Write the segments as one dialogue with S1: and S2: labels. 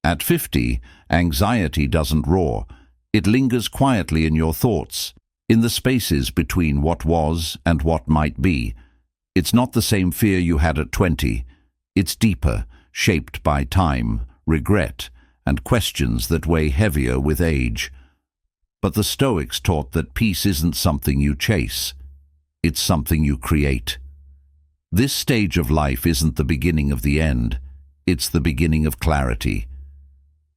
S1: At 50, anxiety doesn't roar. It lingers quietly in your thoughts, in the spaces between what was and what might be. It's not the same fear you had at 20. It's deeper, shaped by time, regret, and questions that weigh heavier with age. But the Stoics taught that peace isn't something you chase. It's something you create. This stage of life isn't the beginning of the end. It's the beginning of clarity.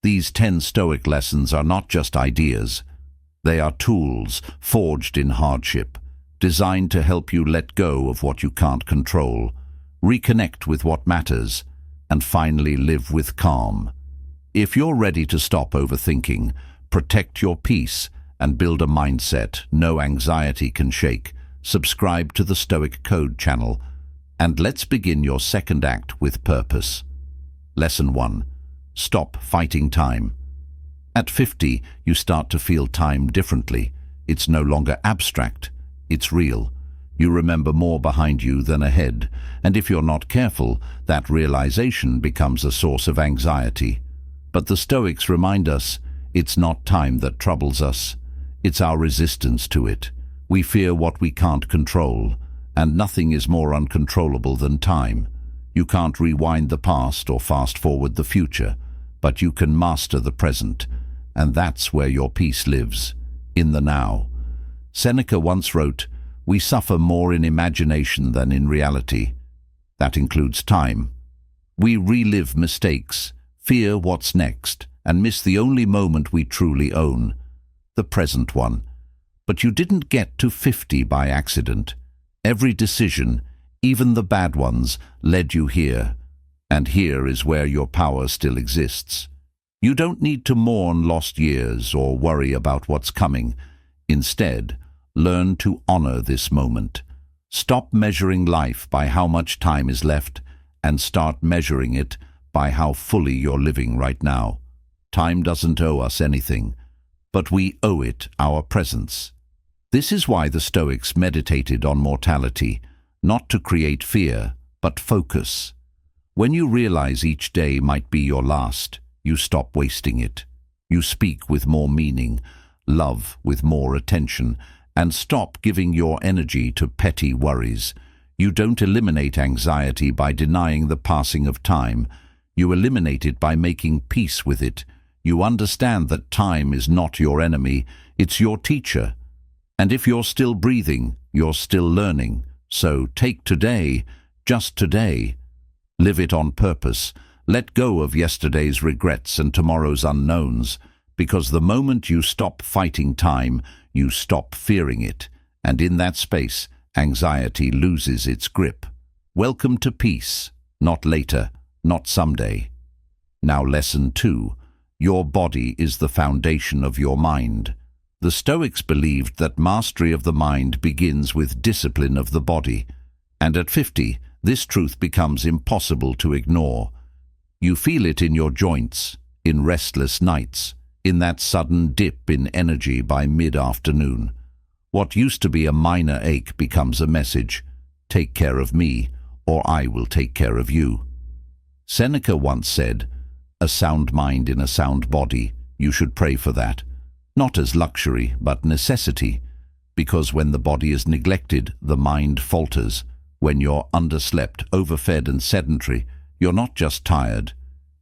S1: These 10 Stoic lessons are not just ideas. They are tools forged in hardship, designed to help you let go of what you can't control, reconnect with what matters, and finally live with calm. If you're ready to stop overthinking, protect your peace, and build a mindset no anxiety can shake, subscribe to the Stoic Code channel, and let's begin your second act with purpose. Lesson 1. Stop fighting time. At 50, you start to feel time differently. It's no longer abstract. It's real. You remember more behind you than ahead, and if you're not careful, that realization becomes a source of anxiety. But the Stoics remind us, it's not time that troubles us. It's our resistance to it. We fear what we can't control, and nothing is more uncontrollable than time. You can't rewind the past or fast forward the future, but you can master the present, and that's where your peace lives, in the now. Seneca once wrote, "We suffer more in imagination than in reality." That includes time. We relive mistakes, fear what's next, and miss the only moment we truly own, the present one. But you didn't get to 50 by accident. Every decision, even the bad ones, led you here. And here is where your power still exists. You don't need to mourn lost years or worry about what's coming. Instead, learn to honor this moment. Stop measuring life by how much time is left and start measuring it by how fully you're living right now. Time doesn't owe us anything, but we owe it our presence. This is why the Stoics meditated on mortality, not to create fear, but focus. When you realize each day might be your last, you stop wasting it. You speak with more meaning, love with more attention, and stop giving your energy to petty worries. You don't eliminate anxiety by denying the passing of time. You eliminate it by making peace with it. You understand that time is not your enemy, it's your teacher. And if you're still breathing, you're still learning. So take today, just today. Live it on purpose. Let go of yesterday's regrets and tomorrow's unknowns, because the moment you stop fighting time, you stop fearing it, and in that space, anxiety loses its grip. Welcome to peace, not later, not someday. Now lesson 2. Your body is the foundation of your mind. The Stoics believed that mastery of the mind begins with discipline of the body, and at 50, this truth becomes impossible to ignore. You feel it in your joints, in restless nights, in that sudden dip in energy by mid-afternoon. What used to be a minor ache becomes a message. Take care of me, or I will take care of you. Seneca once said, "A sound mind in a sound body, you should pray for that. Not as luxury, but necessity, because when the body is neglected, the mind falters. When you're underslept, overfed and sedentary, you're not just tired.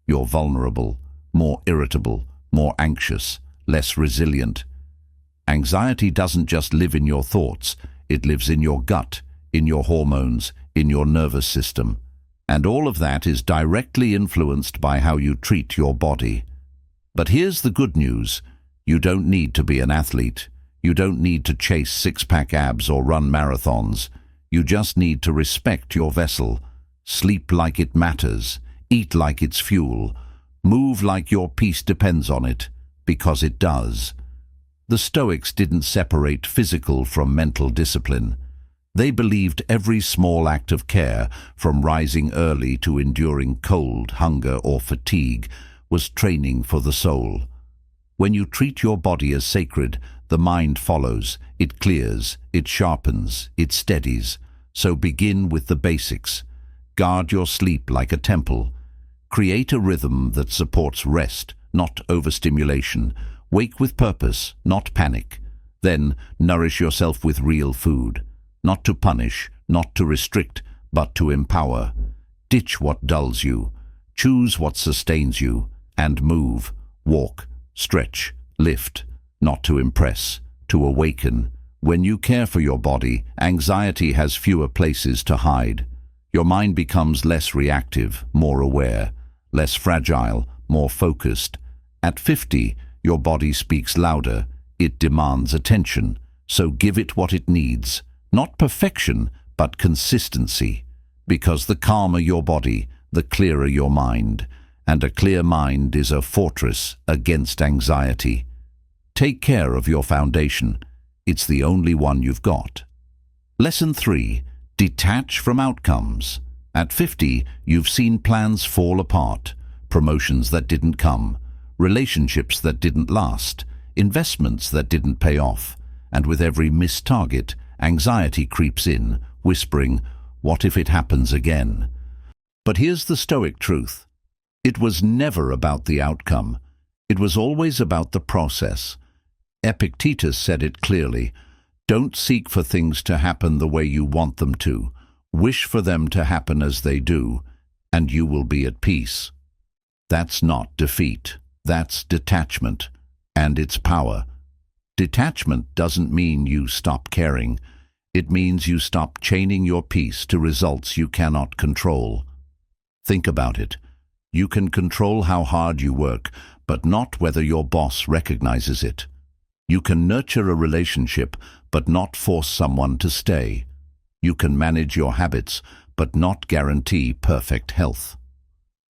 S1: You're vulnerable, more irritable, more anxious, less resilient. Anxiety doesn't just live in your thoughts, it lives in your gut, in your hormones, in your nervous system. And all of that is directly influenced by how you treat your body. But here's the good news. You don't need to be an athlete. You don't need to chase six-pack abs or run marathons. You just need to respect your vessel. Sleep like it matters. Eat like it's fuel. Move like your peace depends on it, because it does. The Stoics didn't separate physical from mental discipline. They believed every small act of care, from rising early to enduring cold, hunger, or fatigue, was training for the soul. When you treat your body as sacred, the mind follows. It clears, it sharpens, it steadies. So begin with the basics. Guard your sleep like a temple. Create a rhythm that supports rest, not overstimulation. Wake with purpose, not panic. Then nourish yourself with real food. Not to punish, not to restrict, but to empower. Ditch what dulls you. Choose what sustains you. And move. Walk. Stretch. Lift. Not to impress, to awaken. When you care for your body, anxiety has fewer places to hide. Your mind becomes less reactive, more aware, less fragile, more focused. At 50, your body speaks louder. It demands attention. So give it what it needs. Not perfection, but consistency. Because the calmer your body, the clearer your mind. And a clear mind is a fortress against anxiety. Take care of your foundation. It's the only one you've got. Lesson 3. Detach from outcomes. At 50, you've seen plans fall apart, promotions that didn't come, relationships that didn't last, investments that didn't pay off, and with every missed target, anxiety creeps in, whispering, "What if it happens again?" But here's the Stoic truth. It was never about the outcome. It was always about the process. Epictetus said it clearly. Don't seek for things to happen the way you want them to. Wish for them to happen as they do, and you will be at peace. That's not defeat. That's detachment, and its power. Detachment doesn't mean you stop caring. It means you stop chaining your peace to results you cannot control. Think about it. You can control how hard you work, but not whether your boss recognizes it. You can nurture a relationship, but not force someone to stay. You can manage your habits, but not guarantee perfect health.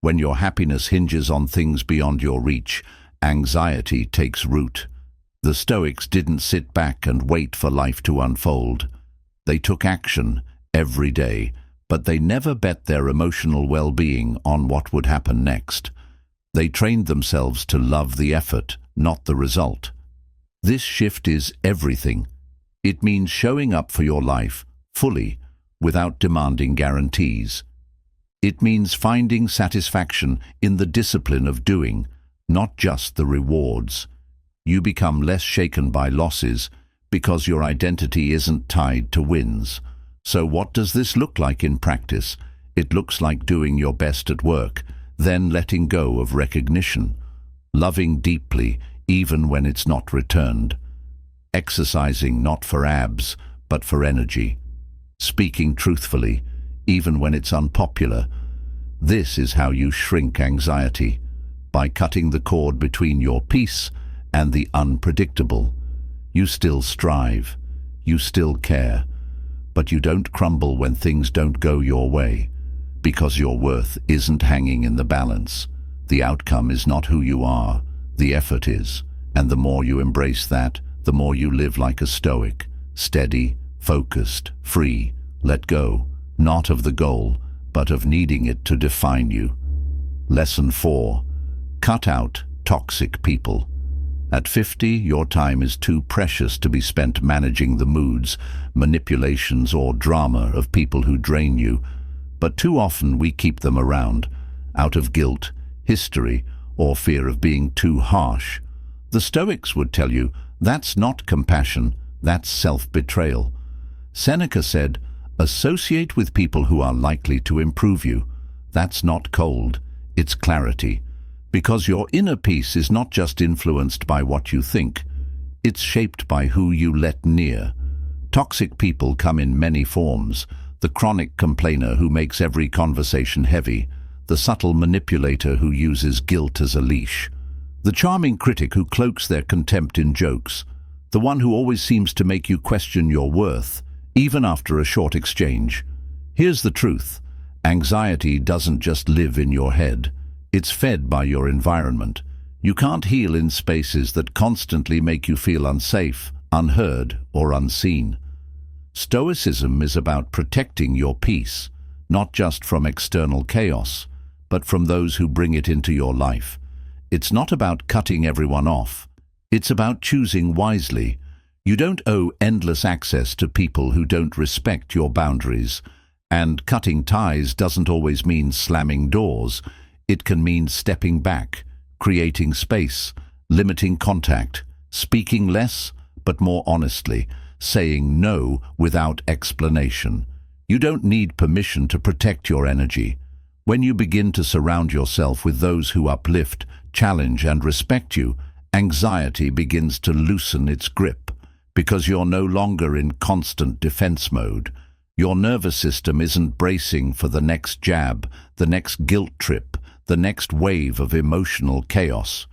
S1: When your happiness hinges on things beyond your reach, anxiety takes root. The Stoics didn't sit back and wait for life to unfold. They took action every day, but they never bet their emotional well-being on what would happen next. They trained themselves to love the effort, not the result. This shift is everything. It means showing up for your life fully, without demanding guarantees. It means finding satisfaction in the discipline of doing, not just the rewards. You become less shaken by losses because your identity isn't tied to wins. So what does this look like in practice? It looks like doing your best at work, then letting go of recognition, loving deeply even when it's not returned, exercising not for abs but for energy, speaking truthfully even when it's unpopular. This is how you shrink anxiety, by cutting the cord between your peace and the unpredictable. You still strive, you still care, but you don't crumble when things don't go your way, because your worth isn't hanging in the balance. The outcome is not who you are, the effort is, and the more you embrace that, the more you live like a Stoic, steady, focused, free, let go, not of the goal, but of needing it to define you. Lesson 4. Cut out toxic people. At 50, your time is too precious to be spent managing the moods, manipulations, or drama of people who drain you. But too often we keep them around, out of guilt, history, or fear of being too harsh. The Stoics would tell you, that's not compassion, that's self-betrayal. Seneca said, associate with people who are likely to improve you. That's not cold, it's clarity. Because your inner peace is not just influenced by what you think, it's shaped by who you let near. Toxic people come in many forms. The chronic complainer who makes every conversation heavy, the subtle manipulator who uses guilt as a leash, the charming critic who cloaks their contempt in jokes, the one who always seems to make you question your worth, even after a short exchange. Here's the truth. Anxiety doesn't just live in your head. It's fed by your environment. You can't heal in spaces that constantly make you feel unsafe, unheard, or unseen. Stoicism is about protecting your peace, not just from external chaos, but from those who bring it into your life. It's not about cutting everyone off. It's about choosing wisely. You don't owe endless access to people who don't respect your boundaries. And cutting ties doesn't always mean slamming doors. It can mean stepping back, creating space, limiting contact, speaking less but more honestly, saying no without explanation. You don't need permission to protect your energy. When you begin to surround yourself with those who uplift, challenge and respect you, anxiety begins to loosen its grip because you're no longer in constant defense mode. Your nervous system isn't bracing for the next jab, the next guilt trip, the next wave of emotional chaos.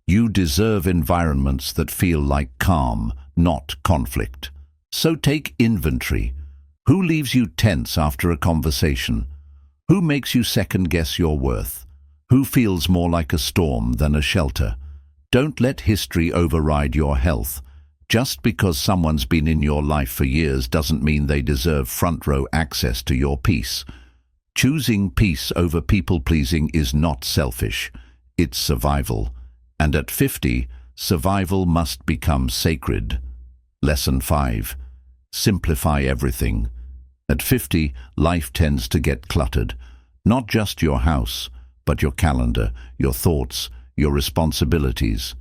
S1: You deserve environments that feel like calm, not conflict. So take inventory. Who leaves you tense after a conversation? Who makes you second-guess your worth? Who feels more like a storm than a shelter? Don't let history override your health. Just because someone's been in your life for years doesn't mean they deserve front-row access to your peace. Choosing peace over people-pleasing is not selfish. It's survival. And at 50, survival must become sacred. Lesson 5. Simplify everything. At 50, life tends to get cluttered. Not just your house, but your calendar, your thoughts, your responsibilities.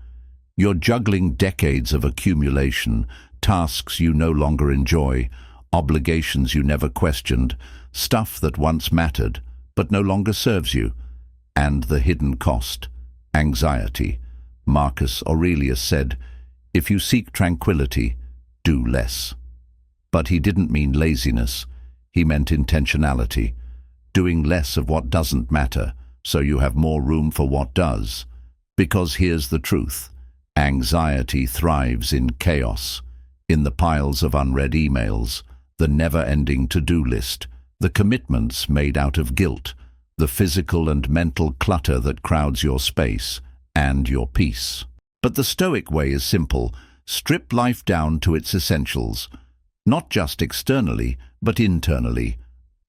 S1: You're juggling decades of accumulation, tasks you no longer enjoy, obligations you never questioned, stuff that once mattered but no longer serves you. And the hidden cost, anxiety. Marcus Aurelius said, "If you seek tranquility, do less." But he didn't mean laziness. He meant intentionality, doing less of what doesn't matter, so you have more room for what does. Because here's the truth. Anxiety thrives in chaos, in the piles of unread emails, the never-ending to-do list, the commitments made out of guilt, the physical and mental clutter that crowds your space and your peace. But the Stoic way is simple. Strip life down to its essentials, not just externally, but internally.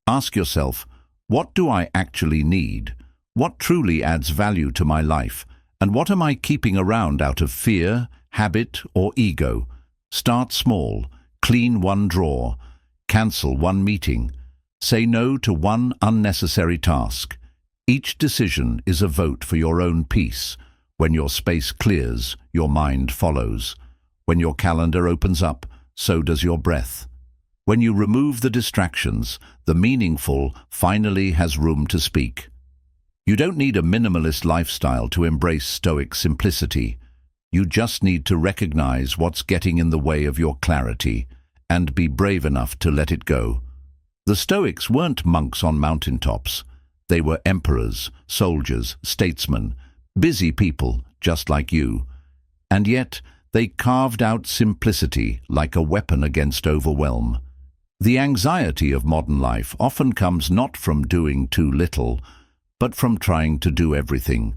S1: Ask yourself, what do I actually need? What truly adds value to my life? And what am I keeping around out of fear, habit, or ego? Start small. Clean one drawer. Cancel one meeting. Say no to one unnecessary task. Each decision is a vote for your own peace. When your space clears, your mind follows. When your calendar opens up, so does your breath. When you remove the distractions, the meaningful finally has room to speak. You don't need a minimalist lifestyle to embrace Stoic simplicity. You just need to recognize what's getting in the way of your clarity and be brave enough to let it go. The Stoics weren't monks on mountaintops. They were emperors, soldiers, statesmen, busy people just like you. And yet, they carved out simplicity like a weapon against overwhelm. The anxiety of modern life often comes not from doing too little, but from trying to do everything.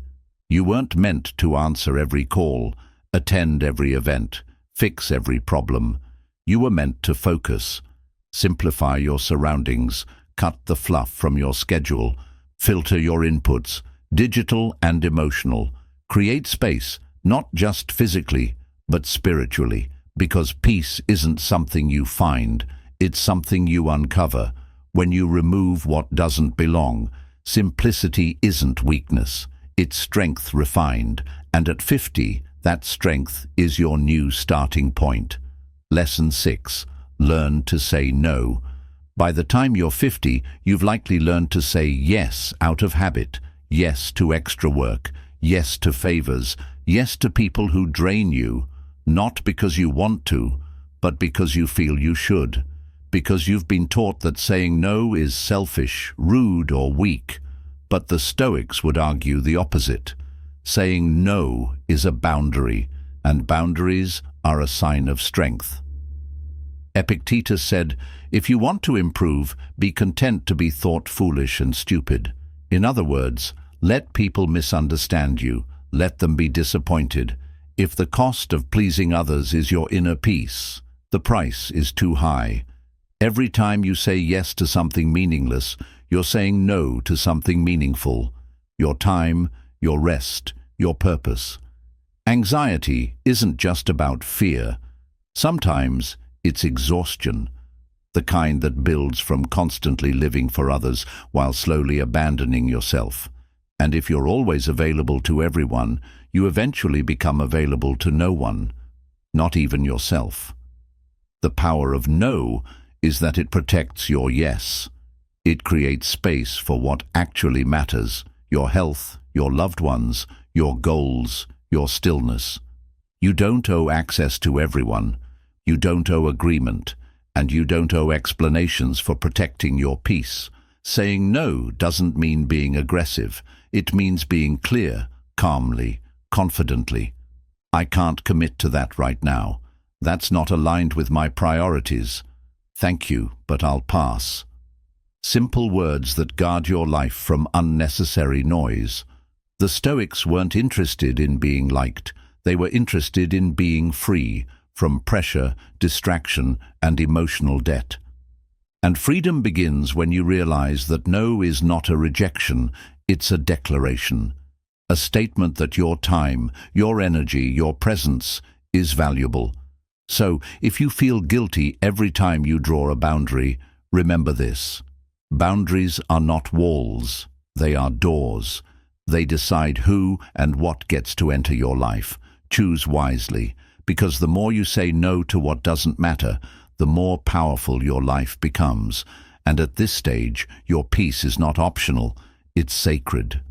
S1: You weren't meant to answer every call, attend every event, fix every problem. You were meant to focus. Simplify your surroundings, cut the fluff from your schedule, filter your inputs, digital and emotional. Create space, not just physically, but spiritually, because peace isn't something you find, it's something you uncover. When you remove what doesn't belong, simplicity isn't weakness, it's strength refined, and at 50, that strength is your new starting point. Lesson 6. Learn to say no. By the time you're 50, you've likely learned to say yes out of habit, yes to extra work, yes to favors, yes to people who drain you, not because you want to, but because you feel you should, because you've been taught that saying no is selfish, rude, or weak. But the Stoics would argue the opposite. Saying no is a boundary, and boundaries are a sign of strength. Epictetus said, "If you want to improve, be content to be thought foolish and stupid." In other words, let people misunderstand you, let them be disappointed. If the cost of pleasing others is your inner peace, the price is too high. Every time you say yes to something meaningless, you're saying no to something meaningful. Your time, your rest, your purpose. Anxiety isn't just about fear. Sometimes it's exhaustion, the kind that builds from constantly living for others while slowly abandoning yourself. And if you're always available to everyone, you eventually become available to no one, not even yourself. The power of no is that it protects your yes. It creates space for what actually matters: your health, your loved ones, your goals, your stillness. You don't owe access to everyone. You don't owe agreement, and you don't owe explanations for protecting your peace. Saying no doesn't mean being aggressive. It means being clear, calmly, confidently. I can't commit to that right now. That's not aligned with my priorities. Thank you, but I'll pass. Simple words that guard your life from unnecessary noise. The Stoics weren't interested in being liked. They were interested in being free from pressure, distraction, and emotional debt. And freedom begins when you realize that no is not a rejection, it's a declaration. A statement that your time, your energy, your presence is valuable. So, if you feel guilty every time you draw a boundary, remember this. Boundaries are not walls, they are doors. They decide who and what gets to enter your life. Choose wisely, because the more you say no to what doesn't matter, the more powerful your life becomes. And at this stage, your peace is not optional, it's sacred.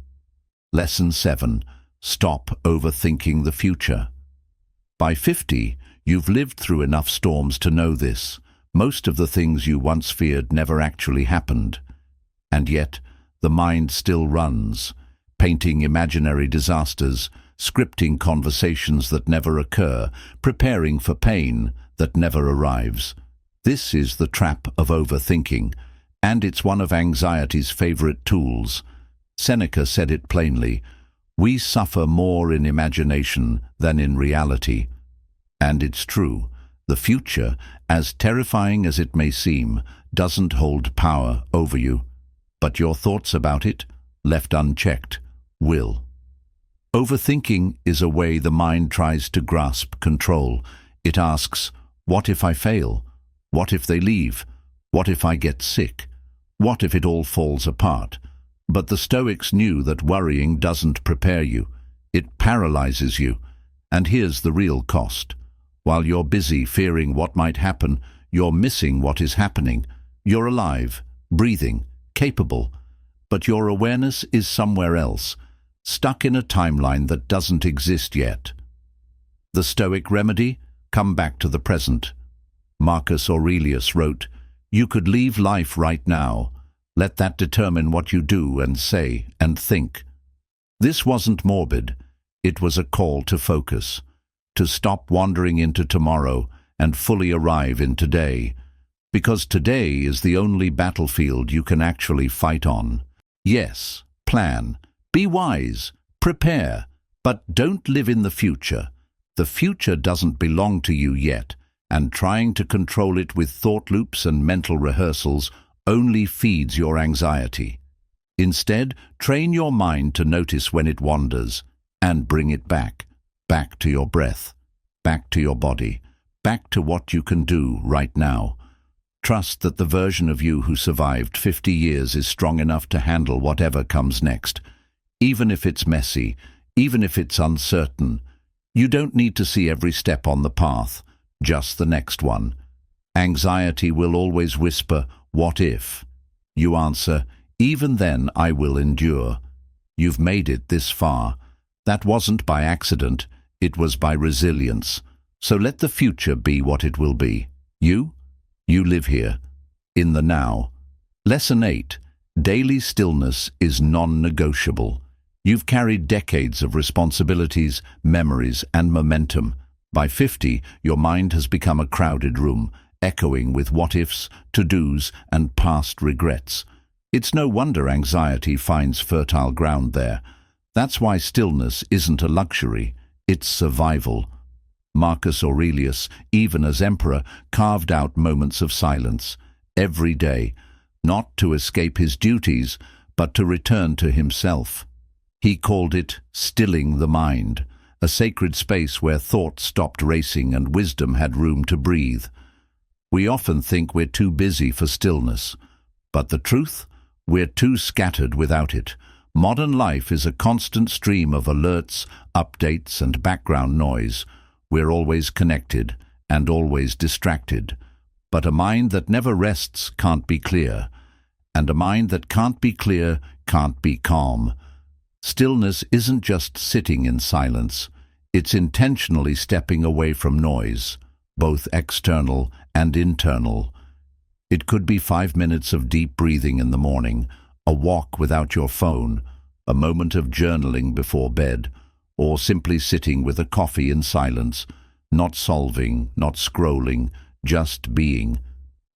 S1: Lesson 7. Stop overthinking the future. By 50, you've lived through enough storms to know this. Most of the things you once feared never actually happened. And yet, the mind still runs, painting imaginary disasters, scripting conversations that never occur, preparing for pain that never arrives. This is the trap of overthinking, and it's one of anxiety's favorite tools. Seneca said it plainly: "We suffer more in imagination than in reality." And it's true. The future, as terrifying as it may seem, doesn't hold power over you. But your thoughts about it, left unchecked, will. Overthinking is a way the mind tries to grasp control. It asks, what if I fail? What if they leave? What if I get sick? What if it all falls apart? But the Stoics knew that worrying doesn't prepare you. It paralyzes you. And here's the real cost. While you're busy fearing what might happen, you're missing what is happening. You're alive, breathing, capable, but your awareness is somewhere else, stuck in a timeline that doesn't exist yet. The Stoic remedy? Come back to the present. Marcus Aurelius wrote, "You could leave life right now. Let that determine what you do and say and think." This wasn't morbid. It was a call to focus, to stop wandering into tomorrow and fully arrive in today, because today is the only battlefield you can actually fight on. Yes, plan, be wise, prepare, but don't live in the future. The future doesn't belong to you yet, and trying to control it with thought loops and mental rehearsals only feeds your anxiety. Instead, train your mind to notice when it wanders and bring it back to your breath, back to your body, back to what you can do right now. Trust that the version of you who survived 50 years is strong enough to handle whatever comes next. Even if it's messy, even if it's uncertain, you don't need to see every step on the path, just the next one. Anxiety will always whisper, "What if?" You answer, "Even then I will endure." You've made it this far. That wasn't by accident, it was by resilience. So let the future be what it will be. You live here, in the now. Lesson 8. Daily stillness is non-negotiable. You've carried decades of responsibilities, memories, and momentum. By 50, your mind has become a crowded room, echoing with what-ifs, to-dos, and past regrets. It's no wonder anxiety finds fertile ground there. That's why stillness isn't a luxury, it's survival. Marcus Aurelius, even as emperor, carved out moments of silence every day, not to escape his duties, but to return to himself. He called it stilling the mind, a sacred space where thought stopped racing and wisdom had room to breathe. We often think we're too busy for stillness, but the truth? We're too scattered without it. Modern life is a constant stream of alerts, updates, and background noise. We're always connected and always distracted. But a mind that never rests can't be clear, and a mind that can't be clear can't be calm. Stillness isn't just sitting in silence. It's intentionally stepping away from noise, both external and internal. It could be 5 minutes of deep breathing in the morning, a walk without your phone, a moment of journaling before bed, or simply sitting with a coffee in silence, not solving, not scrolling, just being.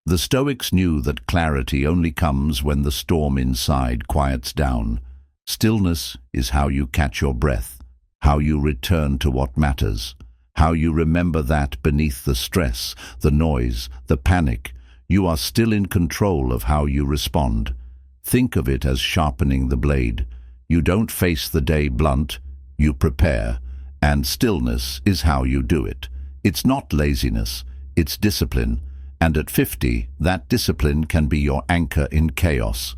S1: The Stoics knew that clarity only comes when the storm inside quiets down. Stillness is how you catch your breath, how you return to what matters, how you remember that beneath the stress, the noise, the panic, you are still in control of how you respond. Think of it as sharpening the blade. You don't face the day blunt, you prepare, and stillness is how you do it. It's not laziness, it's discipline, and at 50, that discipline can be your anchor in chaos.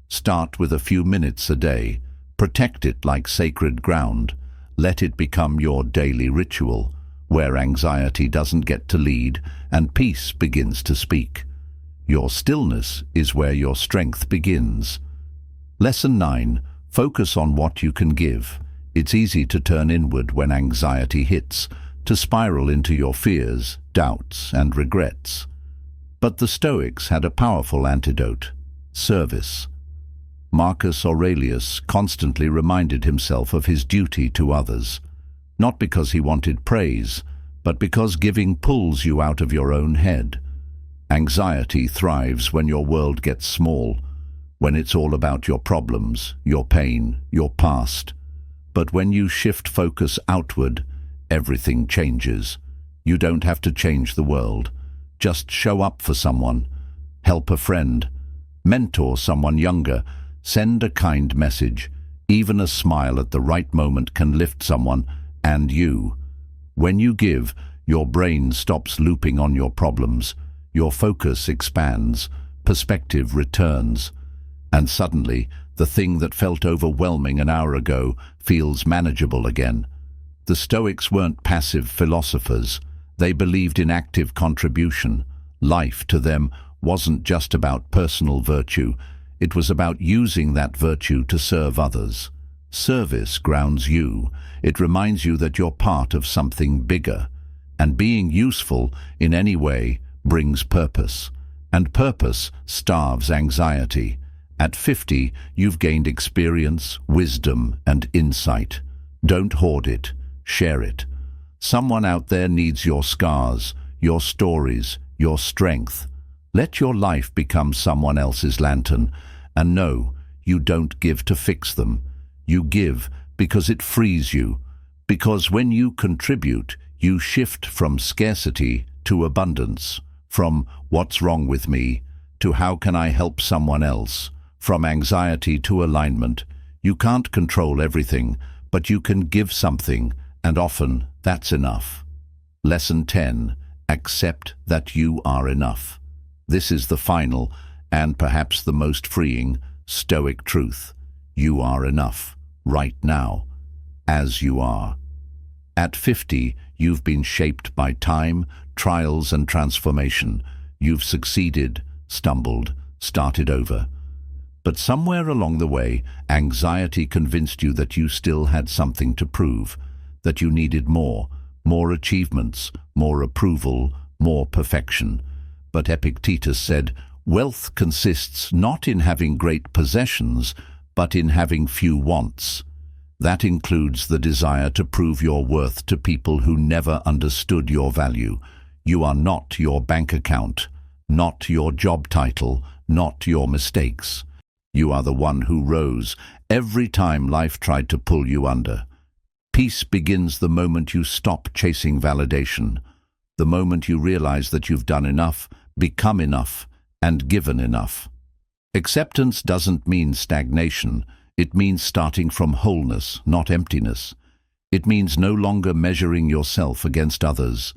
S1: Start with a few minutes a day. Protect it like sacred ground. Let it become your daily ritual, where anxiety doesn't get to lead and peace begins to speak. Your stillness is where your strength begins. Lesson 9. Focus on what you can give. It's easy to turn inward when anxiety hits, to spiral into your fears, doubts, and regrets. But the Stoics had a powerful antidote: service. Marcus Aurelius constantly reminded himself of his duty to others, not because he wanted praise, but because giving pulls you out of your own head. Anxiety thrives when your world gets small, when it's all about your problems, your pain, your past. But when you shift focus outward, everything changes. You don't have to change the world. Just show up for someone, help a friend, mentor someone younger, send a kind message. Even a smile at the right moment can lift someone and you. When you give, your brain stops looping on your problems. Your focus expands, perspective returns, and suddenly the thing that felt overwhelming an hour ago feels manageable again. The Stoics weren't passive philosophers. They believed in active contribution. Life to them wasn't just about personal virtue. It was about using that virtue to serve others. Service grounds you. It reminds you that you're part of something bigger. And being useful in any way brings purpose. And purpose starves anxiety. At 50, you've gained experience, wisdom, and insight. Don't hoard it. Share it. Someone out there needs your scars, your stories, your strength. Let your life become someone else's lantern. And no, you don't give to fix them. You give because it frees you. Because when you contribute, you shift from scarcity to abundance. From "what's wrong with me" to "how can I help someone else?" From anxiety to alignment. You can't control everything, but you can give something, and often that's enough. Lesson 10. Accept that you are enough. This is the final, and perhaps the most freeing, Stoic truth. You are enough, right now, as you are. At 50, you've been shaped by time, trials, and transformation. You've succeeded, stumbled, started over. But somewhere along the way, anxiety convinced you that you still had something to prove, that you needed more achievements, more approval, more perfection. But Epictetus said, wealth consists not in having great possessions, but in having few wants. That includes the desire to prove your worth to people who never understood your value. You are not your bank account, not your job title, not your mistakes. You are the one who rose every time life tried to pull you under. Peace begins the moment you stop chasing validation, the moment you realize that you've done enough, become enough, and given enough. Acceptance doesn't mean stagnation. It means starting from wholeness, not emptiness. It means no longer measuring yourself against others,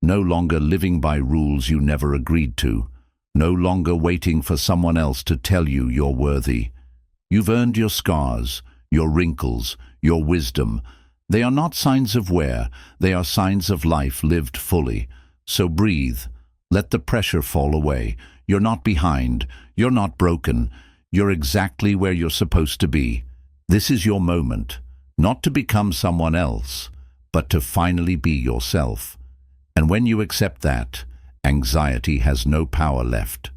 S1: no longer living by rules you never agreed to, no longer waiting for someone else to tell you you're worthy. You've earned your scars, your wrinkles, your wisdom. They are not signs of wear, they are signs of life lived fully. So breathe. Let the pressure fall away. You're not behind. You're not broken. You're exactly where you're supposed to be. This is your moment, not to become someone else, but to finally be yourself. And when you accept that, anxiety has no power left.